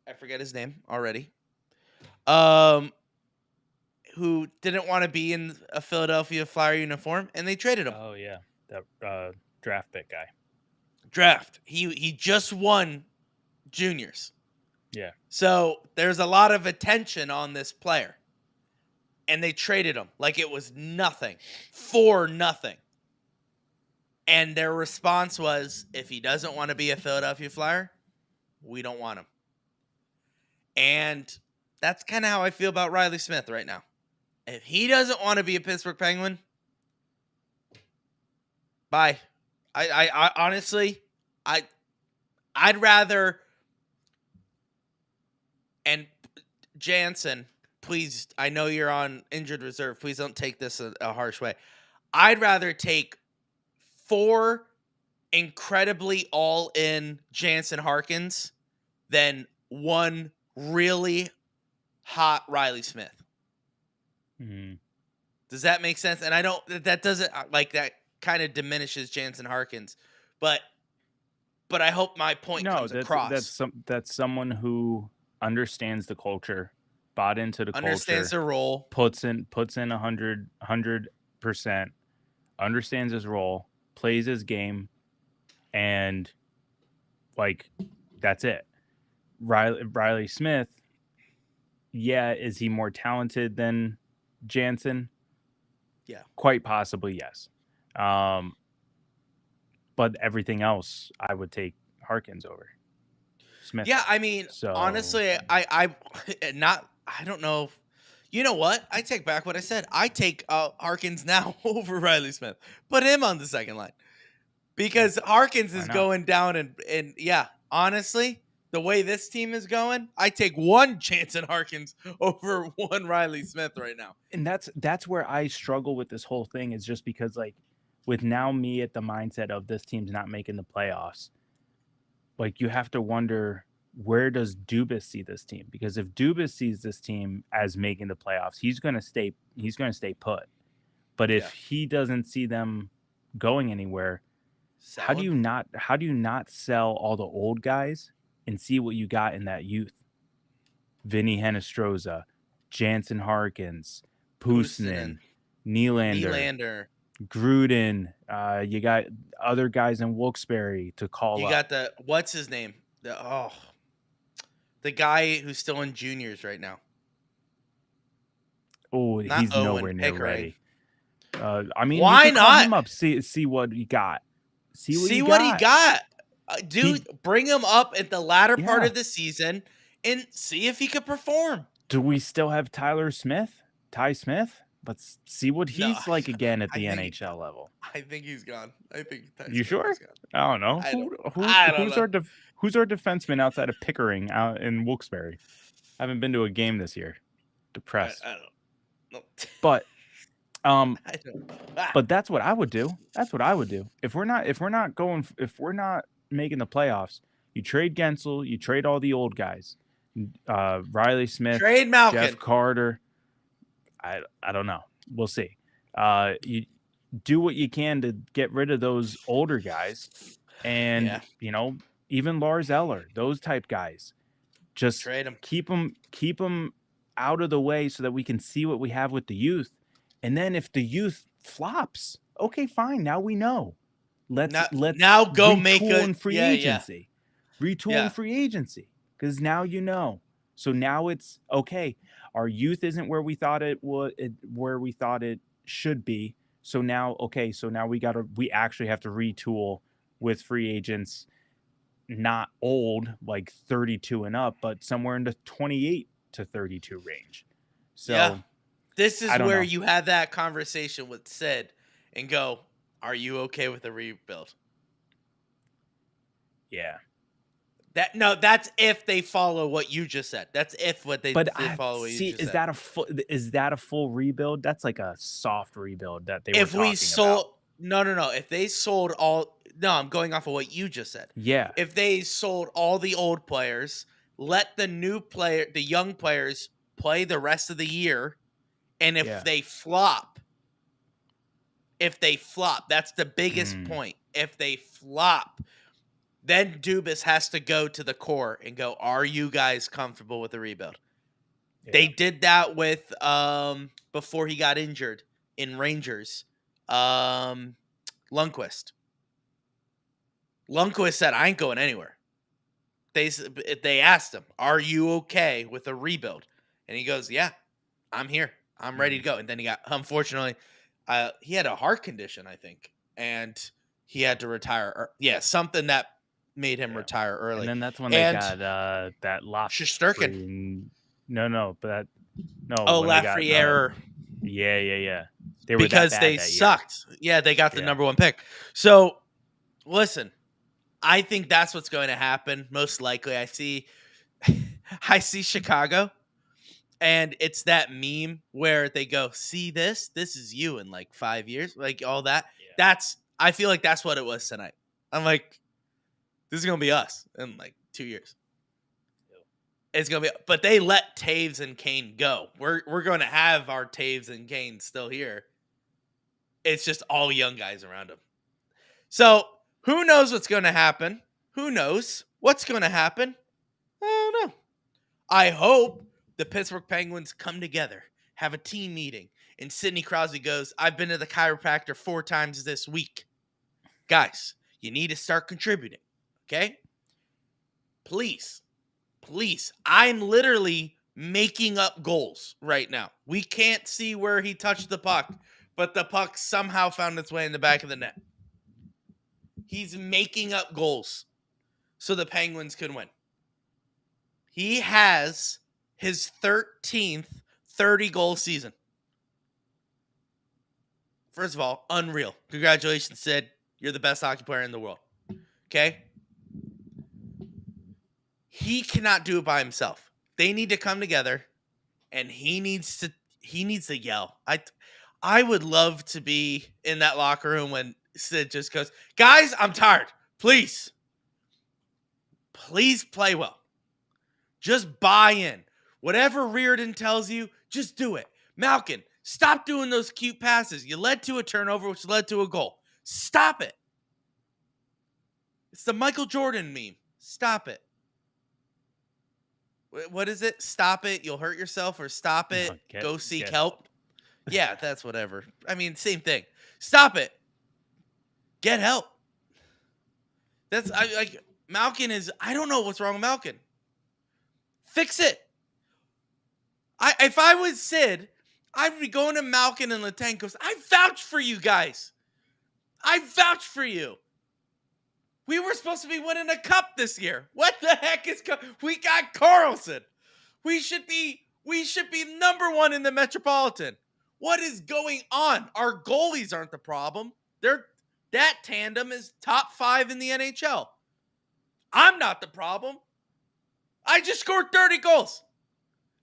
I forget his name already. Who didn't want to be in a Philadelphia Flyer uniform, and they traded him. Oh, yeah. That draft pick guy. He just won juniors. Yeah. So there's a lot of attention on this player. And they traded him like it was nothing. For nothing. And their response was, if he doesn't want to be a Philadelphia Flyer, we don't want him. And that's kind of how I feel about Riley Smith right now. If he doesn't want to be a Pittsburgh Penguin, bye. I honestly, I'd rather, and Jansen, please, I know you're on injured reserve. Please don't take this a harsh way. I'd rather take 4 incredibly all-in Jansen Harkins than 1 really hot Riley Smith. Does that make sense? And I don't, that doesn't, like, that kind of diminishes Jansen Harkins, but I hope my point comes across. That's someone who understands the culture, bought into the culture, understands the role, puts in 100%, understands his role, plays his game, and like that's it. Riley Smith, yeah, is he more talented than Jansen? Yeah, quite possibly, yes. But everything else, I would take Harkins over Smith. Yeah, I mean, honestly, I don't know. You know what? I take back what I said. I take Harkins now over Riley Smith. Put him on the second line. Because Harkins is going down and yeah, honestly, the way this team is going, I take 1 Jansen Harkins over 1 Riley Smith right now. And that's where I struggle with this whole thing, is just because, like, with now me at the mindset of this team's not making the playoffs, like, you have to wonder, where does Dubas see this team? Because if Dubas sees this team as making the playoffs, he's going to stay put. But if he doesn't see them going anywhere, Selling. How do you not sell all the old guys and see what you got in that youth? Vinny Henestroza, Jansen Harkins, Pusanen, Pusanen, Nylander, Nylander. Gruden. You got other guys in Wilkes-Barre to call You up. got what's his name? The guy who's still in juniors right now. Oh, Not he's Owen nowhere near Pickering. ready. I mean, you Why could call not? him up, see what he got. See what See he what he got. got. Dude, bring him up at the latter part Yeah. of the season and see if he could perform. Do we still have Ty Smith? Let's see what No, he's like again at I the think NHL level. I think he's gone. I think Ty You Smith sure? is gone. I don't know. I don't know. Who's our defenseman outside of Pickering out in Wilkes-Barre? Haven't been to a game this year. Depressed. I don't know. But I don't know. but that's what I would do. That's what I would do. If we're not making the playoffs, you trade Gensel, you trade all the old guys. Riley Smith, Trade Malkin. Jeff Carter. I don't know. We'll see. You do what you can to get rid of those older guys, and even Lars Eller, those type guys. Just trade them. Keep them out of the way so that we can see what we have with the youth. And then if the youth flops, okay, fine. Now we know. Let's now go make in free agency. Retool in free agency, because now you know. So now it's okay. Our youth isn't where we thought it was, where we thought it should be. So now, we actually have to retool with free agents, not old, like 32 and up, but somewhere in the 28 to 32 range. So this is where you have that conversation with Sid and go, are you okay with a rebuild? Yeah. That's if they follow what you just said. That's if they follow what you just said. Is that a full rebuild? That's like a soft rebuild that they were talking about. No. If they sold all, I'm going off of what you just said. Yeah. If they sold all the old players, let the young players play the rest of the year, and if they flop, that's the biggest point. If they flop, then Dubas has to go to the core and go, are you guys comfortable with the rebuild? Yeah. They did that with before he got injured in Rangers. Lundqvist said, I ain't going anywhere. They asked him, are you okay with a rebuild? And he goes, yeah, I'm here. I'm ready to go. And then he got, unfortunately, he had a heart condition, I think, and he had to retire. Something that made him retire early. And then that's when they got that Shesterkin. Lafreniere. Yeah. They were because they sucked. Yeah, they got the number one pick. So, listen, I think that's what's going to happen. Most likely, I see Chicago, and it's that meme where they go, "See this? This is you in like 5 years." Like all that. Yeah. I feel like that's what it was tonight. I'm like, this is gonna be us in like 2 years. It's gonna be, but they let Taves and Kane go. We're going to have our Taves and Kane still here. It's just all young guys around them. So who knows what's going to happen? Who knows what's going to happen? I don't know. I hope the Pittsburgh Penguins come together, have a team meeting, and Sidney Crosby goes, I've been to the chiropractor 4 times this week. Guys, you need to start contributing, okay? Please. I'm literally making up goals right now. We can't see where he touched the puck, but the puck somehow found its way in the back of the net. He's making up goals so the Penguins can win. He has his 13th 30-goal season. First of all, unreal. Congratulations, Sid. You're the best hockey player in the world. Okay? He cannot do it by himself. They need to come together, and he needs to yell. I would love to be in that locker room when Sid just goes, guys, I'm tired. Please play well. Just buy in. Whatever Reardon tells you, just do it. Malkin, stop doing those cute passes. You led to a turnover, which led to a goal. Stop it. It's the Michael Jordan meme. Stop it. What is it? Stop it. You'll hurt yourself, or stop it. No, Go seek get help. Yeah, that's whatever. I mean, same thing. Stop it. Get help. That's like Malkin is. I don't know what's wrong with Malkin. Fix it. If I was Sid, I'd be going to Malkin and Letenko. I vouch for you guys. I vouch for you. We were supposed to be winning a cup this year. What the heck is we got Carlson? We should be number one in the Metropolitan. What is going on? Our goalies aren't the problem. That tandem is top 5 in the NHL. I'm not the problem. I just scored 30 goals.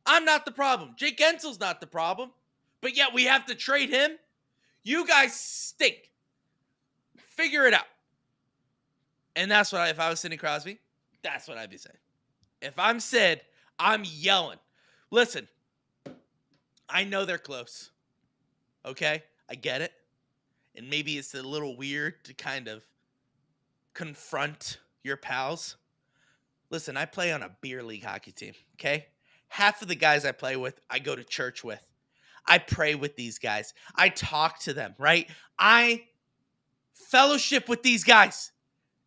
I'm not the problem. Jake Gensel's not the problem. But yet we have to trade him. You guys stink. Figure it out. And that's what if I was Sidney Crosby, that's what I'd be saying. If I'm Sid, I'm yelling. Listen, I know they're close. Okay? I get it. And maybe it's a little weird to kind of confront your pals. Listen, I play on a beer league hockey team, okay? Half of the guys I play with, I go to church with. I pray with these guys. I talk to them, right? I fellowship with these guys.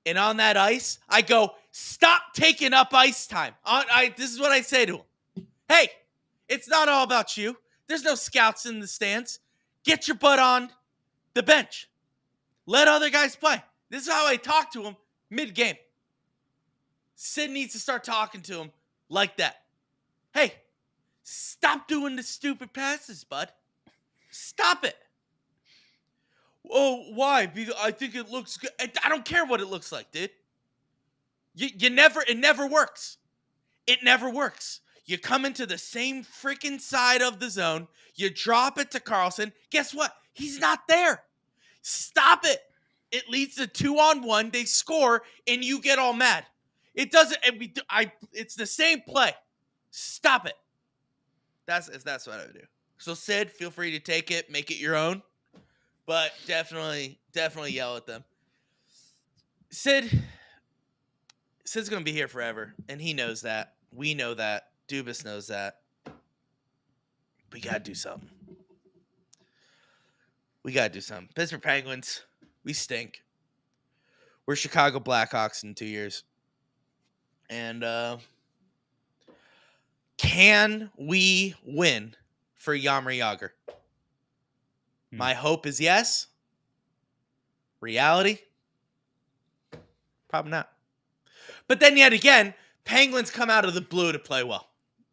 And on that ice, I go, stop taking up ice time. This is what I say to them. Hey, it's not all about you. There's no scouts in the stands. Get your butt on the bench. Let other guys play. This is how I talk to them mid-game. Sid needs to start talking to him like that. Hey, stop doing the stupid passes, bud. Stop it. Oh, why? Because I think it looks good. I don't care what it looks like, dude. It never works. It never works. You come into the same freaking side of the zone. You drop it to Carlson. Guess what? He's not there. Stop it. It leads to 2-on-1. They score, and you get all mad. It doesn't. It's the same play. Stop it. That's what I would do. So Sid, feel free to take it, make it your own, but definitely yell at them. Sid's gonna be here forever, and he knows that. We know that. Dubas knows that. We gotta do something. Pittsburgh Penguins, we stink. We're Chicago Blackhawks in 2 years. And can we win for Jaromir Jagr? My hope is yes. Reality? Probably not. But then yet again, Penguins come out of the blue to play well.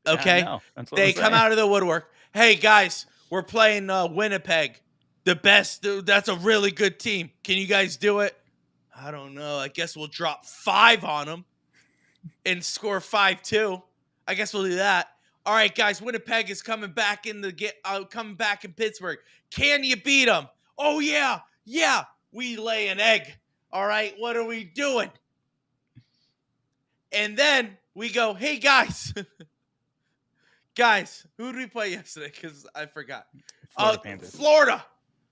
Okay? Yeah, they come out of the woodwork. Hey, guys, we're playing Winnipeg. The best. That's a really good team. Can you guys do it? I don't know. I guess we'll drop 5 on them and score 5-2. I guess we'll do that. All right, guys, Winnipeg is coming back in Pittsburgh. Can you beat them? Oh, yeah. Yeah, we lay an egg. All right, what are we doing? And then we go, hey, guys. Guys, who did we play yesterday? Because I forgot. Florida.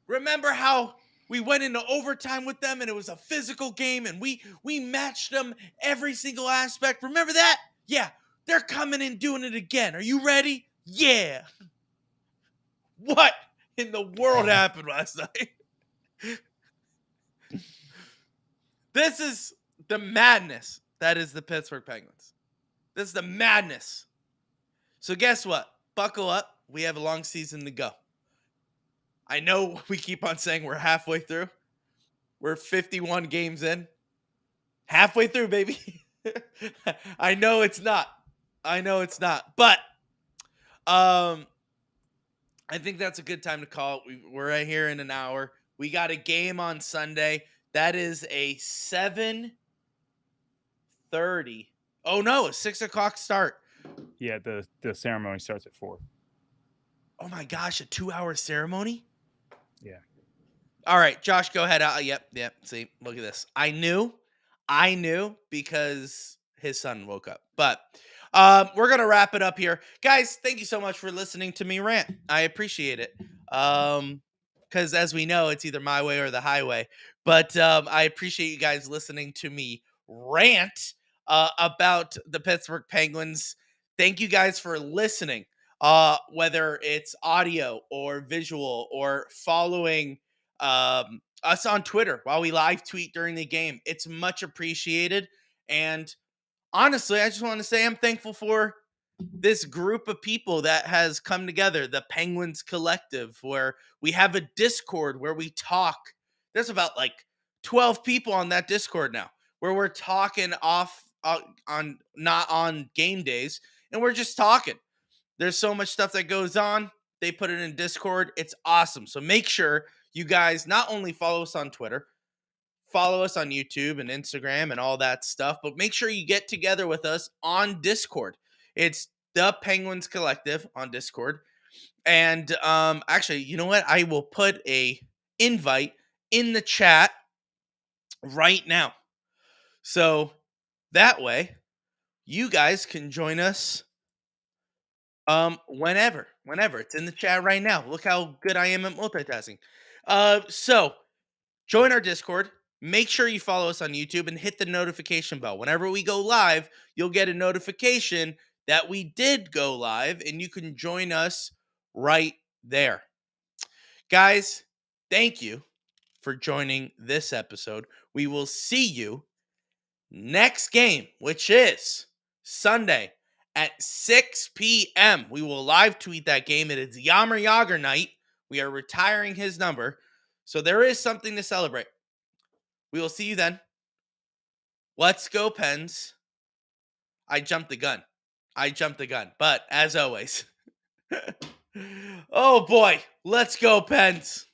Remember how we went into overtime with them and it was a physical game and we matched them every single aspect? Remember that? Yeah. They're coming and doing it again. Are you ready? Yeah. What in the world happened last night? This is the madness that is the Pittsburgh Penguins. This is the madness. So guess what? Buckle up. We have a long season to go. I know we keep on saying we're halfway through. We're 51 games in. Halfway through, baby. I know it's not. But I think that's a good time to call it. We're right here in an hour. We got a game on Sunday. That is a 7:30. Oh, no, a 6 o'clock start. Yeah, the ceremony starts at 4. Oh, my gosh, a 2-hour ceremony? Yeah. All right, Josh, go ahead. Yep. See, look at this. I knew because his son woke up. But we're going to wrap it up here. Guys, thank you so much for listening to me rant. I appreciate it. Because as we know, it's either my way or the highway. But I appreciate you guys listening to me rant about the Pittsburgh Penguins. Thank you guys for listening. Whether it's audio or visual or following us on Twitter while we live tweet during the game, it's much appreciated. And honestly, I just want to say I'm thankful for this group of people that has come together, the Penguins Collective, where we have a Discord where we talk. There's about like 12 people on that Discord now, where we're talking off on not on game days, and we're just talking. There's so much stuff that goes on. They put it in Discord. It's awesome. So make sure you guys not only follow us on Twitter, follow us on YouTube and Instagram and all that stuff, but make sure you get together with us on Discord. It's the Penguins Collective on Discord. And actually, you know what? I will put a invite in the chat right now. So that way you guys can join us whenever. It's in the chat right now. Look how good I am at multitasking. So join our Discord. Make sure you follow us on YouTube and hit the notification bell. Whenever we go live, you'll get a notification that we did go live, and you can join us right there. Guys, thank you for joining this episode. We will see you next game, which is Sunday at 6 p.m. We will live tweet that game. It is Yammer Yager night. We are retiring his number. So there is something to celebrate. We will see you then. Let's go, Pens. I jumped the gun. But as always, oh boy, let's go, Pens.